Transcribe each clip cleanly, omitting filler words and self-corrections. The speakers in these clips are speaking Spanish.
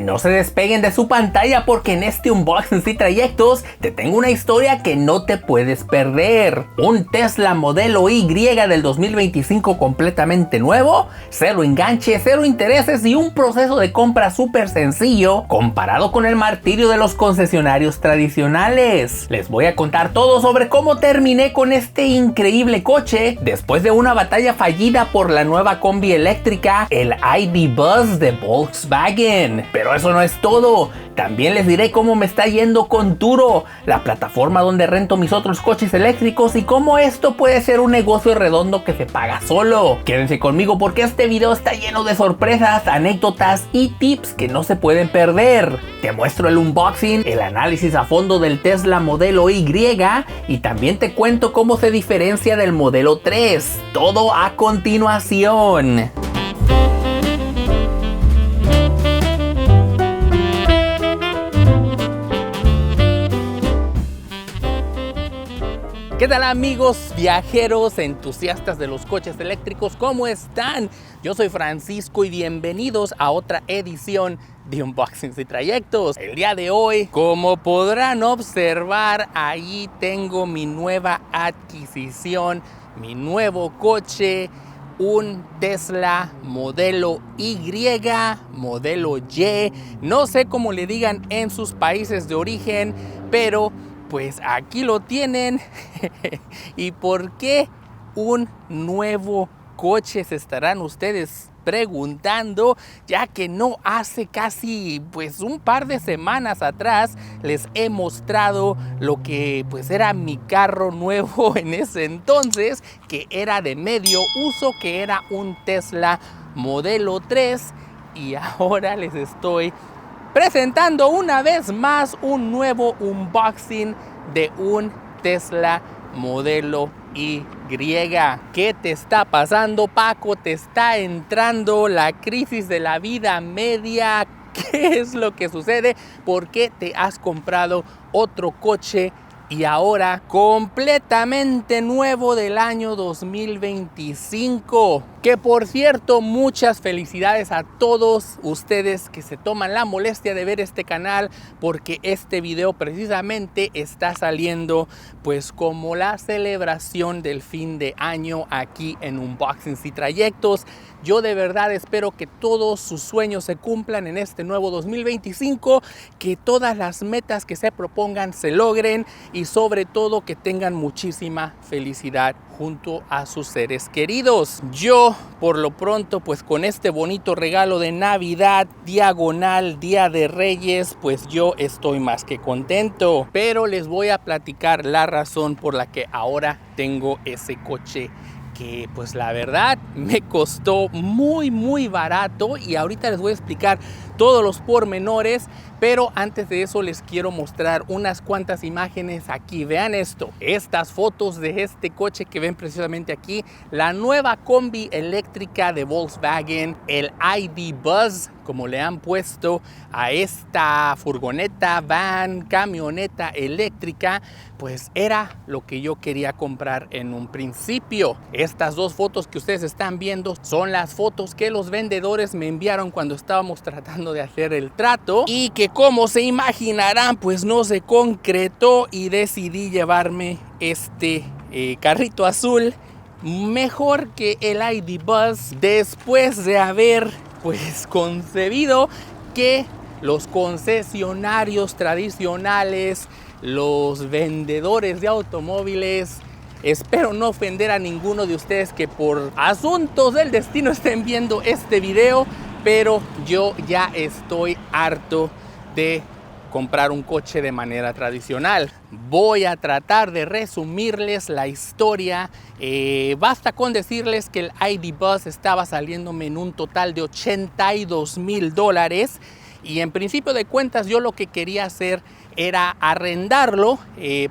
No se despeguen de su pantalla porque en este Unboxing y Trayectos te tengo una historia que no te puedes perder. Un Tesla modelo Y del 2025 completamente nuevo, cero enganche, cero intereses y un proceso de compra súper sencillo comparado con el martirio de los concesionarios tradicionales. Les voy a contar todo sobre cómo terminé con este increíble coche después de una batalla fallida por la nueva combi eléctrica, el ID. Buzz de Volkswagen. Pero eso no es todo. También les diré cómo me está yendo con Turo, la plataforma donde rento mis otros coches eléctricos, y cómo esto puede ser un negocio redondo que se paga solo. Quédense conmigo porque este video está lleno de sorpresas, anécdotas y tips que no se pueden perder. Te muestro el unboxing, el análisis a fondo del Tesla modelo Y y también te cuento cómo se diferencia del modelo 3. Todo a continuación. ¿Qué tal, amigos viajeros, entusiastas de los coches eléctricos? ¿Cómo están? Yo soy Francisco y bienvenidos a otra edición de Unboxings y Trayectos. El día de hoy, como podrán observar, ahí tengo mi nueva adquisición, mi nuevo coche, un Tesla modelo Y, modelo Y, no sé cómo le digan en sus países de origen, pero pues aquí lo tienen. ¿Y por qué un nuevo coche? Se estarán ustedes preguntando, ya que no hace casi pues un par de semanas atrás les he mostrado lo que pues era mi carro nuevo en ese entonces, que era de medio uso, que era un Tesla modelo 3, y ahora les estoy presentando una vez más un nuevo unboxing de un Tesla modelo Y. ¿Qué te está pasando, Paco? ¿Te está entrando la crisis de la vida media? ¿Qué es lo que sucede? ¿Por qué te has comprado otro coche y ahora completamente nuevo del año 2025? Que por cierto, muchas felicidades a todos ustedes que se toman la molestia de ver este canal, porque este video precisamente está saliendo pues como la celebración del fin de año aquí en Unboxings y Trayectos. Yo de verdad espero que todos sus sueños se cumplan en este nuevo 2025, que todas las metas que se propongan se logren y sobre todo que tengan muchísima felicidad junto a sus seres queridos. Yo, por lo pronto, pues con este bonito regalo de Navidad, diagonal Día de Reyes, pues yo estoy más que contento. Pero les voy a platicar la razón por la que ahora tengo ese coche, que pues la verdad me costó muy barato, y ahorita les voy a explicar todos los pormenores. Pero antes de eso les quiero mostrar unas cuantas imágenes aquí. Vean esto, estas fotos de este coche que ven precisamente aquí, la nueva combi eléctrica de Volkswagen, el ID. Buzz, como le han puesto a esta furgoneta, van, camioneta eléctrica, pues era lo que yo quería comprar en un principio. Estas dos fotos que ustedes están viendo son las fotos que los vendedores me enviaron cuando estábamos tratando de hacer el trato, y que, como se imaginarán, pues no se concretó, y decidí llevarme este carrito azul, mejor que el ID. Buzz, después de haber pues concebido que los concesionarios tradicionales, los vendedores de automóviles, espero no ofender a ninguno de ustedes que por asuntos del destino estén viendo este video, pero yo ya estoy harto de comprar un coche de manera tradicional. Voy a tratar de resumirles la historia. Basta con decirles que el ID. Buzz estaba saliéndome en un total de $82,000, y en principio de cuentas yo lo que quería hacer era arrendarlo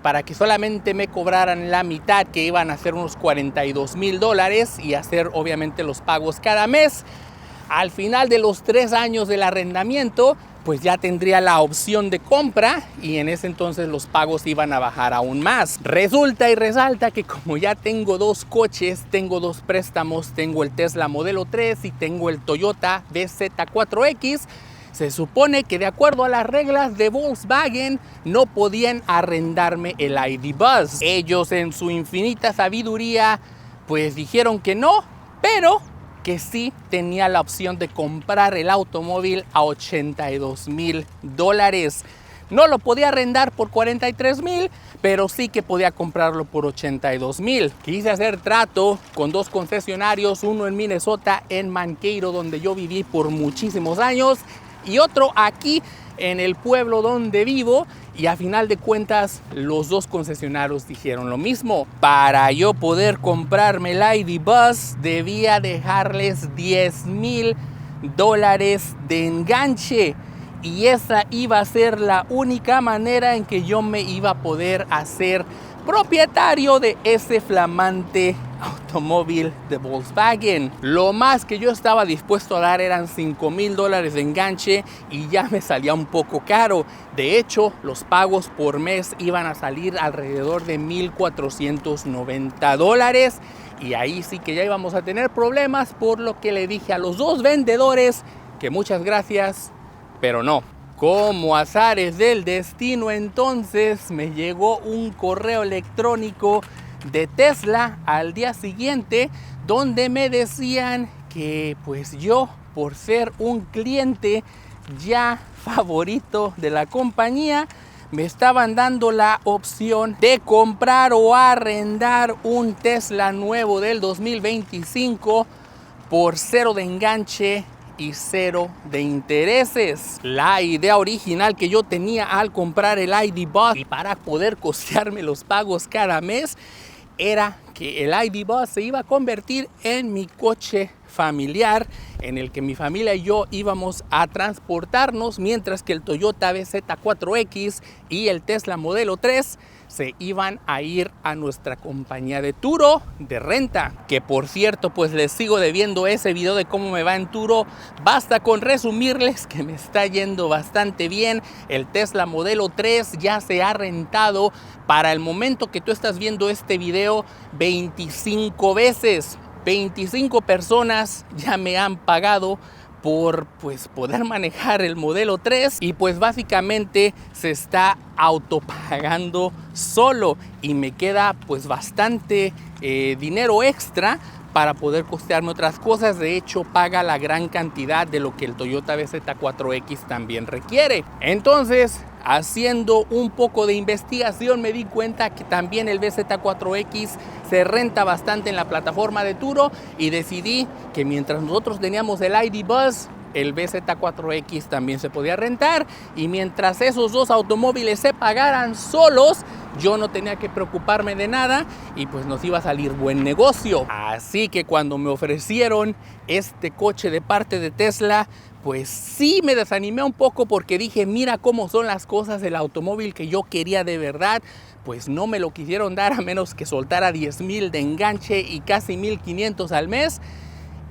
para que solamente me cobraran la mitad, que iban a ser unos $42,000, y hacer obviamente los pagos cada mes. Al final de los 3 años del arrendamiento, pues ya tendría la opción de compra, y en ese entonces los pagos iban a bajar aún más. Resulta y resalta que como ya tengo dos coches, tengo dos préstamos, tengo el Tesla modelo 3 y tengo el Toyota BZ4X, Se supone que de acuerdo a las reglas de Volkswagen no podían arrendarme el ID Buzz. Ellos en su infinita sabiduría pues dijeron que no, pero que sí tenía la opción de comprar el automóvil a $82,000. No lo podía arrendar por $43,000, pero sí que podía comprarlo por $82,000. Quise hacer trato con dos concesionarios, uno en Minnesota, en Mankato, donde yo viví por muchísimos años, y otro aquí en el pueblo donde vivo, y a final de cuentas los dos concesionarios dijeron lo mismo. Para yo poder comprarme el ID Buzz debía dejarles $10,000 de enganche, y esa iba a ser la única manera en que yo me iba a poder hacer propietario de ese flamante automóvil de Volkswagen. Lo más que yo estaba dispuesto a dar eran $5,000 de enganche, y ya me salía un poco caro. De hecho, los pagos por mes iban a salir alrededor de $1,490, y ahí sí que ya íbamos a tener problemas, por lo que le dije a los dos vendedores que muchas gracias, pero no. Como azares del destino, entonces me llegó un correo electrónico de Tesla al día siguiente, donde me decían que pues yo, por ser un cliente ya favorito de la compañía, me estaban dando la opción de comprar o arrendar un Tesla nuevo del 2025 por 0 de enganche y 0 de intereses. La idea original que yo tenía al comprar el ID Buzz y para poder costearme los pagos cada mes era que el ID Buzz se iba a convertir en mi coche familiar, en el que mi familia y yo íbamos a transportarnos, mientras que el Toyota BZ4X y el Tesla Modelo 3 se iban a ir a nuestra compañía de Turo de renta. Que por cierto, pues les sigo debiendo ese video de cómo me va en Turo. Basta con resumirles que me está yendo bastante bien. El Tesla Modelo 3 ya se ha rentado, para el momento que tú estás viendo este video, 25 veces. 25 personas ya me han pagado por pues poder manejar el Modelo 3, y pues básicamente se está autopagando solo, y me queda pues bastante dinero extra para poder costearme otras cosas. De hecho, paga la gran cantidad de lo que el Toyota BZ4X también requiere. Entonces, haciendo un poco de investigación, me di cuenta que también el BZ4X se renta bastante en la plataforma de Turo, y decidí que mientras nosotros teníamos el ID Buzz, el BZ4X también se podía rentar, y mientras esos dos automóviles se pagaran solos, yo no tenía que preocuparme de nada, y pues nos iba a salir buen negocio. Así que cuando me ofrecieron este coche de parte de Tesla, pues sí me desanimé un poco, porque dije, mira cómo son las cosas, el automóvil que yo quería de verdad, pues no me lo quisieron dar a menos que soltara $10,000 de enganche y casi $1,500 al mes.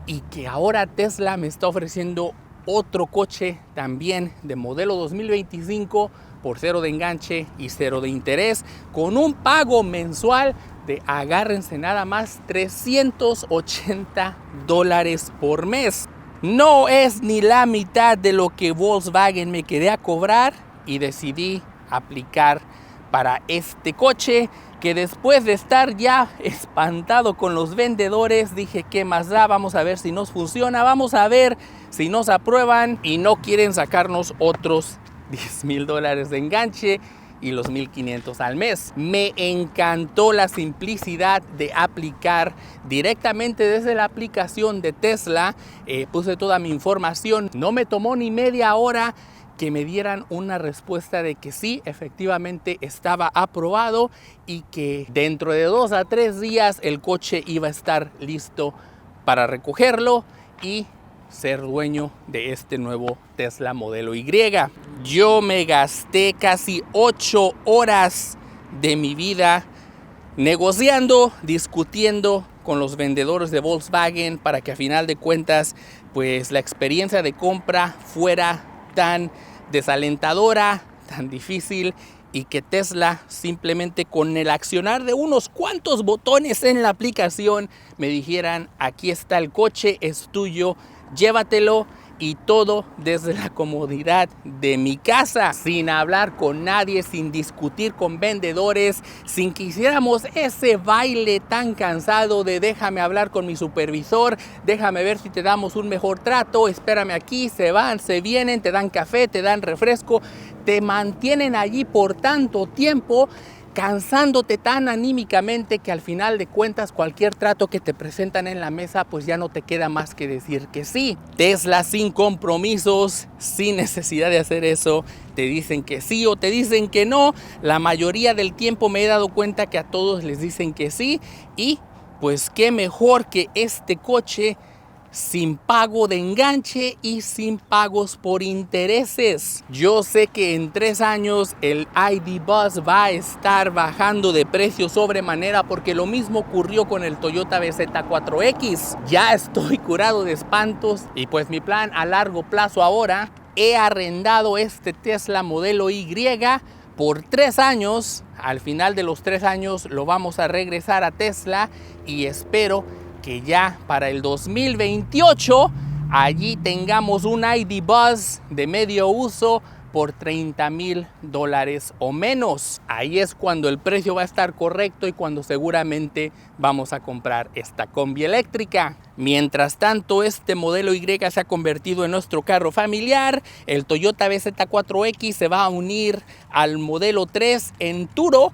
Y que ahora Tesla me está ofreciendo otro coche también de modelo 2025 por 0 de enganche y 0 de interés, con un pago mensual de, agárrense nada más, $380 por mes. No es ni la mitad de lo que Volkswagen me quería cobrar, y decidí aplicar para este coche, que después de estar ya espantado con los vendedores, dije, ¿qué más da? Vamos a ver si nos funciona, vamos a ver si nos aprueban y no quieren sacarnos otros $10,000 de enganche y los $1,500 al mes. Me encantó la simplicidad de aplicar directamente desde la aplicación de Tesla. Puse toda mi información, no me tomó ni media hora que me dieran una respuesta de que sí, efectivamente estaba aprobado, y que dentro de 2 a 3 días el coche iba a estar listo para recogerlo y ser dueño de este nuevo Tesla Modelo Y. Yo me gasté casi 8 horas de mi vida negociando, discutiendo con los vendedores de Volkswagen, para que a final de cuentas pues la experiencia de compra fuera tan desalentadora, tan difícil, y que Tesla simplemente con el accionar de unos cuantos botones en la aplicación me dijeran, aquí está el coche, es tuyo, llévatelo, y todo desde la comodidad de mi casa, sin hablar con nadie, sin discutir con vendedores, sin que hiciéramos ese baile tan cansado de déjame hablar con mi supervisor, déjame ver si te damos un mejor trato, espérame aquí, se van, se vienen, te dan café, te dan refresco, te mantienen allí por tanto tiempo, cansándote tan anímicamente que al final de cuentas cualquier trato que te presentan en la mesa pues ya no te queda más que decir que sí. Tesla sin compromisos, sin necesidad de hacer eso, te dicen que sí o te dicen que no. La mayoría del tiempo me he dado cuenta que a todos les dicen que sí y pues qué mejor que este coche sin pago de enganche y sin pagos por intereses. Yo sé que en 3 años el ID. Buzz va a estar bajando de precio sobremanera porque lo mismo ocurrió con el Toyota BZ4X. Ya estoy curado de espantos y pues mi plan a largo plazo ahora, he arrendado este Tesla modelo Y por 3 años. Al final de los 3 años lo vamos a regresar a Tesla y espero que ya para el 2028 allí tengamos un ID. Buzz de medio uso por $30,000 o menos. Ahí es cuando el precio va a estar correcto y cuando seguramente vamos a comprar esta combi eléctrica. Mientras tanto, este modelo Y se ha convertido en nuestro carro familiar. El Toyota BZ4X se va a unir al modelo 3 Enduro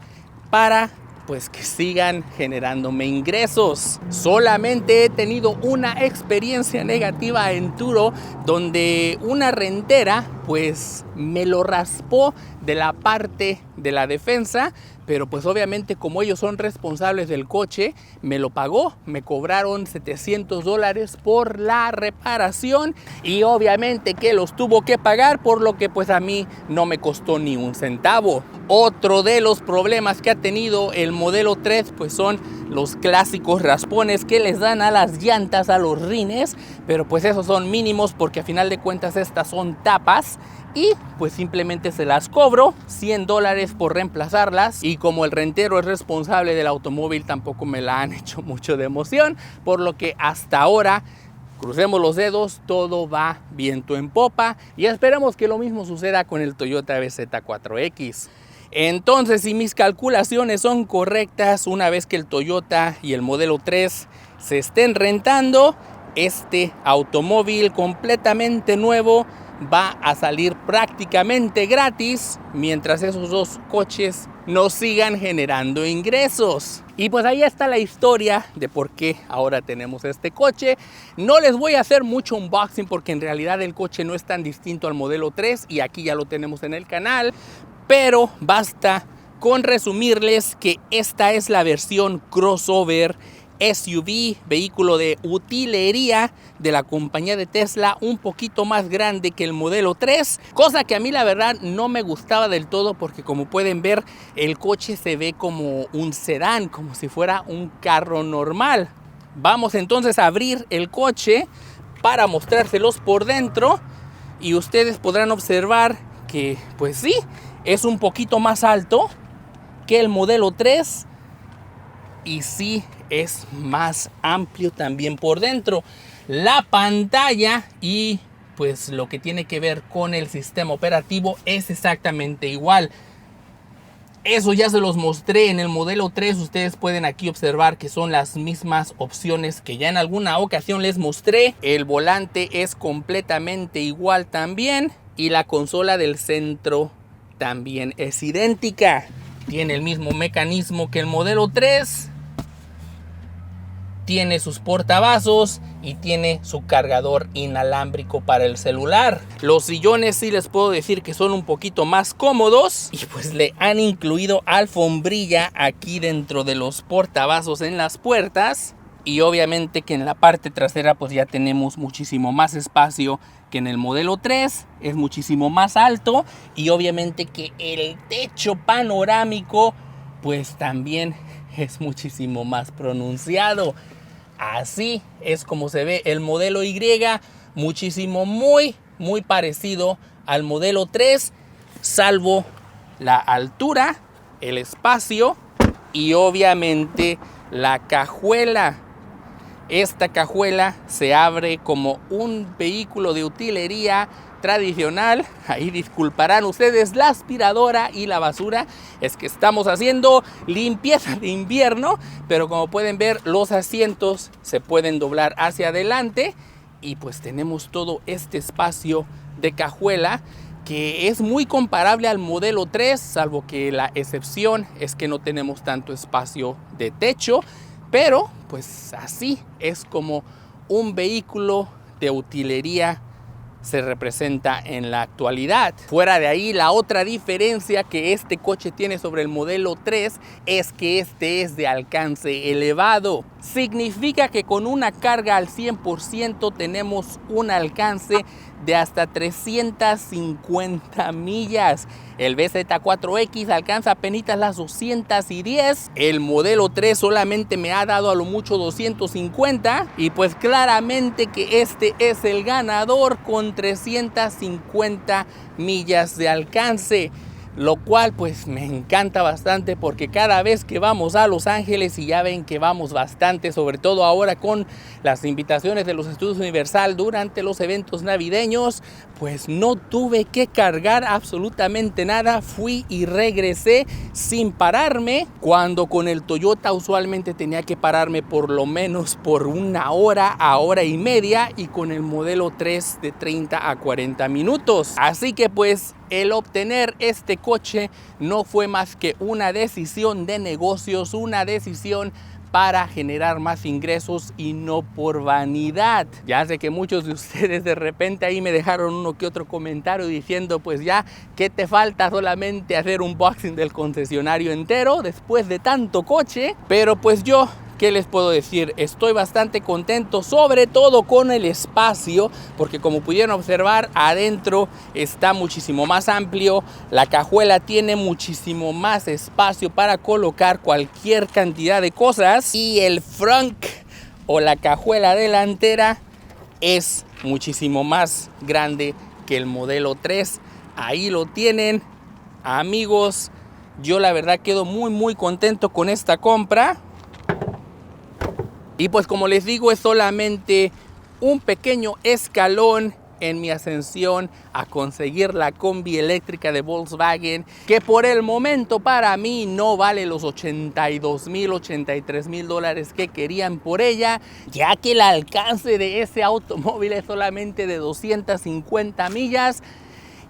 para pues que sigan generándome ingresos. Solamente he tenido una experiencia negativa en Turo donde una rentera pues me lo raspó de la parte de la defensa, pero pues obviamente como ellos son responsables del coche, me lo pagó, me cobraron $700 por la reparación y obviamente que los tuvo que pagar, por lo que pues a mí no me costó ni un centavo. Otro de los problemas que ha tenido el modelo 3 pues son los clásicos raspones que les dan a las llantas, a los rines, pero pues esos son mínimos porque a final de cuentas estas son tapas y pues simplemente se las cobro $100 por reemplazarlas, y como el rentero es responsable del automóvil tampoco me la han hecho mucho de emoción, por lo que hasta ahora, crucemos los dedos, todo va viento en popa y esperemos que lo mismo suceda con el Toyota BZ4X. Entonces, si mis calculaciones son correctas, una vez que el Toyota y el modelo 3 se estén rentando, este automóvil completamente nuevo va a salir prácticamente gratis mientras esos dos coches nos sigan generando ingresos. Y pues ahí está la historia de por qué ahora tenemos este coche. No les voy a hacer mucho unboxing porque en realidad el coche no es tan distinto al modelo 3 y aquí ya lo tenemos en el canal, pero basta con resumirles que esta es la versión crossover SUV, vehículo de utilería de la compañía de Tesla, un poquito más grande que el modelo 3, cosa que a mí la verdad no me gustaba del todo porque como pueden ver el coche se ve como un sedán, como si fuera un carro normal. Vamos entonces a abrir el coche para mostrárselos por dentro y ustedes podrán observar que pues sí, es un poquito más alto que el modelo 3 y sí es más amplio también por dentro. La pantalla y pues lo que tiene que ver con el sistema operativo es exactamente igual. Eso ya se los mostré en el modelo 3. Ustedes pueden aquí observar que son las mismas opciones que ya en alguna ocasión les mostré. El volante es completamente igual también y la consola del centro también es idéntica. Tiene el mismo mecanismo que el modelo 3. Tiene sus portavasos y tiene su cargador inalámbrico para el celular. Los sillones sí les puedo decir que son un poquito más cómodos y pues le han incluido alfombrilla aquí dentro de los portavasos en las puertas. Y obviamente que en la parte trasera pues ya tenemos muchísimo más espacio que en el modelo 3, es muchísimo más alto y obviamente que el techo panorámico pues también es muchísimo más pronunciado. Así es como se ve el modelo Y, muchísimo muy parecido al modelo 3, salvo la altura, el espacio y obviamente la cajuela. Esta cajuela se abre como un vehículo de utilería tradicional. Ahí disculparán ustedes la aspiradora y la basura. Es que estamos haciendo limpieza de invierno, pero como pueden ver, los asientos se pueden doblar hacia adelante y pues tenemos todo este espacio de cajuela que es muy comparable al modelo 3, salvo que la excepción es que no tenemos tanto espacio de techo, pero pues así es como un vehículo de utilería se representa en la actualidad. Fuera de ahí, la otra diferencia que este coche tiene sobre el modelo 3 es que este es de alcance elevado. Significa que con una carga al 100% tenemos un alcance de hasta 350 millas. El BZ4X alcanza apenas las 210. El modelo 3 solamente me ha dado a lo mucho 250. Y pues claramente que este es el ganador con 350 millas de alcance. Lo cual pues me encanta bastante porque cada vez que vamos a Los Ángeles, y ya ven que vamos bastante, sobre todo ahora con las invitaciones de los Estudios Universal durante los eventos navideños, pues no tuve que cargar absolutamente nada. Fui y regresé sin pararme, cuando con el Toyota usualmente tenía que pararme por lo menos por una hora a hora y media, y con el modelo 3 de 30 a 40 minutos. Así que pues el obtener este coche no fue más que una decisión de negocios, una decisión para generar más ingresos y no por vanidad. Ya sé que muchos de ustedes de repente ahí me dejaron uno que otro comentario diciendo pues ya, ¿qué te falta? Solamente hacer un unboxing del concesionario entero después de tanto coche. Pero pues yo, ¿qué les puedo decir? Estoy bastante contento, sobre todo con el espacio, porque como pudieron observar, adentro está muchísimo más amplio. La cajuela tiene muchísimo más espacio para colocar cualquier cantidad de cosas, y el frunk o la cajuela delantera es muchísimo más grande que el modelo 3. Ahí lo tienen, amigos. Yo la verdad quedo muy contento con esta compra. Y pues como les digo, es solamente un pequeño escalón en mi ascensión a conseguir la combi eléctrica de Volkswagen, que por el momento para mí no vale los 82,000, 83,000 dólares que querían por ella, ya que el alcance de ese automóvil es solamente de 250 millas.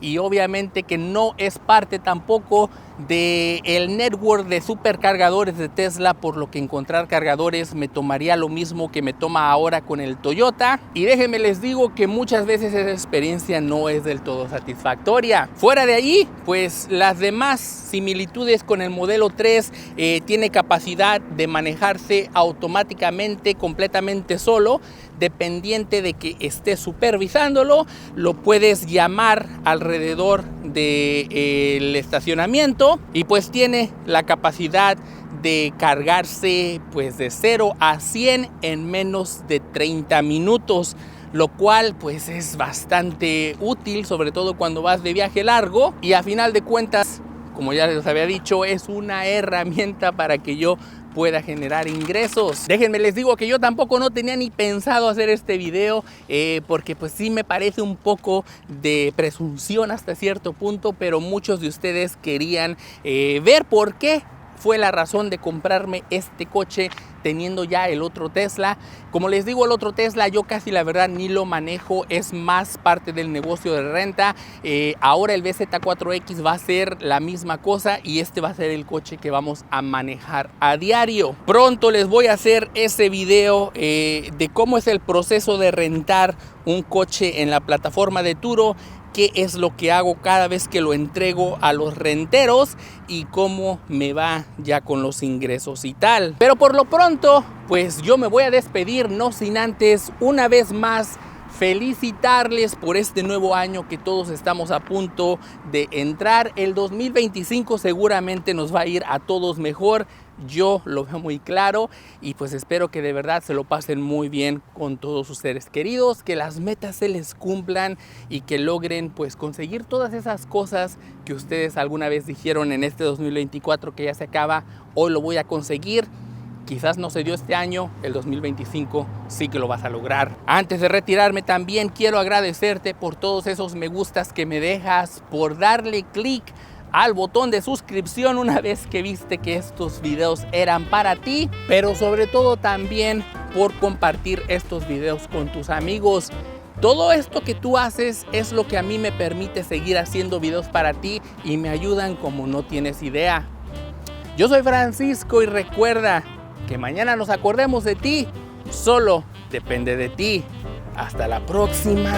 Y obviamente que no es parte tampoco del network de supercargadores de Tesla, por lo que encontrar cargadores me tomaría lo mismo que me toma ahora con el Toyota. Y déjenme les digo que muchas veces esa experiencia no es del todo satisfactoria. Fuera de ahí, pues las demás similitudes con el modelo 3, tiene capacidad de manejarse automáticamente, completamente solo, dependiente de que estés supervisándolo. Lo puedes llamar alrededor del estacionamiento, y pues tiene la capacidad de cargarse pues de 0 a 100 en menos de 30 minutos, lo cual pues es bastante útil, sobre todo cuando vas de viaje largo. Y a final de cuentas, como ya les había dicho, es una herramienta para que yo pueda generar ingresos. Déjenme les digo que yo tampoco no tenía ni pensado hacer este video, porque pues sí me parece un poco de presunción hasta cierto punto, pero muchos de ustedes querían ver por qué fue la razón de comprarme este coche teniendo ya el otro Tesla. Como les digo, el otro Tesla yo casi la verdad ni lo manejo, es más parte del negocio de renta. Ahora el BZ4X va a ser la misma cosa, y este va a ser el coche que vamos a manejar a diario. Pronto les voy a hacer ese video de cómo es el proceso de rentar un coche en la plataforma de Turo, qué es lo que hago cada vez que lo entrego a los renteros y cómo me va ya con los ingresos y tal. Pero por lo pronto, pues yo me voy a despedir, no sin antes una vez más felicitarles por este nuevo año que todos estamos a punto de entrar. El 2025 seguramente nos va a ir a todos mejor. Yo lo veo muy claro, y pues espero que de verdad se lo pasen muy bien con todos sus seres queridos, que las metas se les cumplan y que logren pues conseguir todas esas cosas que ustedes alguna vez dijeron en este 2024 que ya se acaba. Hoy lo voy a conseguir. Quizás no se dio este año, el 2025 sí que lo vas a lograr. Antes de retirarme también quiero agradecerte por todos esos me gustas que me dejas, por darle clic al botón de suscripción una vez que viste que estos videos eran para ti, pero sobre todo también por compartir estos videos con tus amigos. Todo esto que tú haces es lo que a mí me permite seguir haciendo videos para ti y me ayudan como no tienes idea. Yo soy Francisco y recuerda que mañana nos acordemos de ti, solo depende de ti. Hasta la próxima.